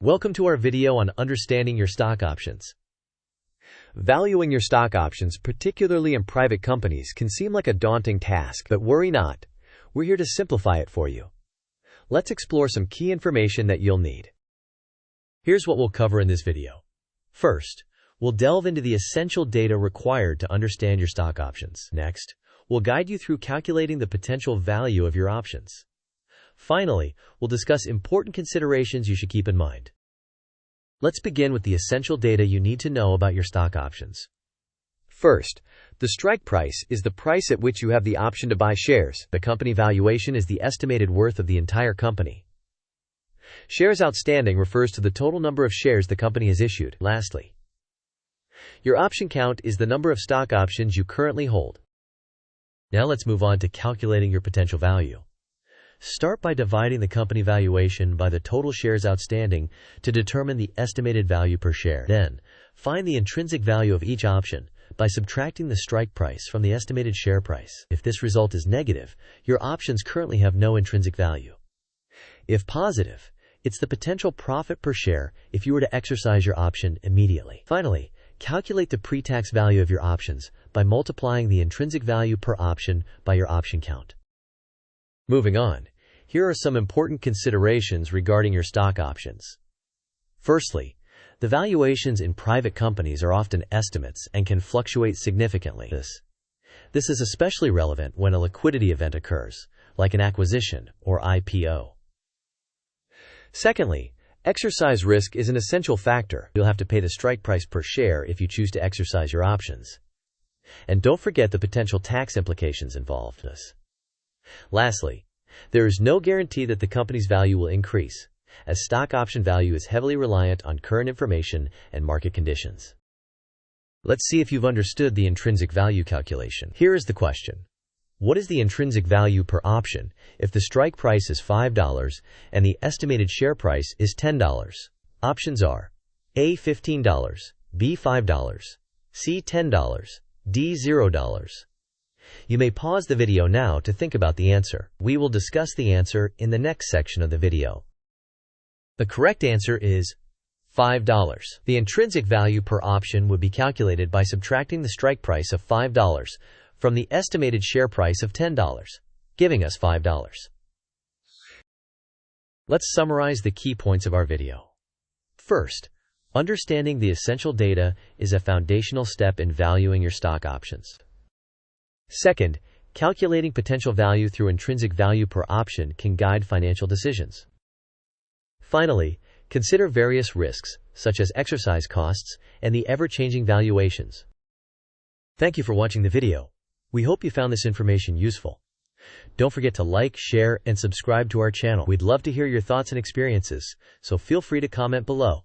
Welcome to our video on understanding your stock options. Valuing your stock options, particularly in private companies, can seem like a daunting task, but worry not. We're here to simplify it for you. Let's explore some key information that you'll need. Here's what we'll cover in this video. First, we'll delve into the essential data required to understand your stock options. Next, we'll guide you through calculating the potential value of your options. Finally, we'll discuss important considerations you should keep in mind. Let's begin with the essential data you need to know about your stock options. First, the strike price is the price at which you have the option to buy shares. The company valuation is the estimated worth of the entire company. Shares outstanding refers to the total number of shares the company has issued. Lastly, your option count is the number of stock options you currently hold. Now let's move on to calculating your potential value. Start by dividing the company valuation by the total shares outstanding to determine the estimated value per share. Then, find the intrinsic value of each option by subtracting the strike price from the estimated share price. If this result is negative, your options currently have no intrinsic value. If positive, it's the potential profit per share if you were to exercise your option immediately. Finally, calculate the pre-tax value of your options by multiplying the intrinsic value per option by your option count. Moving on, here are some important considerations regarding your stock options. Firstly, the valuations in private companies are often estimates and can fluctuate significantly. This is especially relevant when a liquidity event occurs, like an acquisition or IPO. Secondly, exercise risk is an essential factor. You'll have to pay the strike price per share if you choose to exercise your options. And don't forget the potential tax implications involved. Lastly, there is no guarantee that the company's value will increase, as stock option value is heavily reliant on current information and market conditions. Let's see if you've understood the intrinsic value calculation. Here is the question. What is the intrinsic value per option if the strike price is $5 and the estimated share price is $10? Options are A. $15, B. $5, C. $10, D. $0. You may pause the video now to think about the answer. We will discuss the answer in the next section of the video. The correct answer is $5. The intrinsic value per option would be calculated by subtracting the strike price of $5 from the estimated share price of $10, giving us $5. Let's summarize the key points of our video. First, understanding the essential data is a foundational step in valuing your stock options. Second, calculating potential value through intrinsic value per option can guide financial decisions. Finally, consider various risks, such as exercise costs and the ever-changing valuations. Thank you for watching the video. We hope you found this information useful. Don't forget to like, share, and subscribe to our channel. We'd love to hear your thoughts and experiences, so feel free to comment below.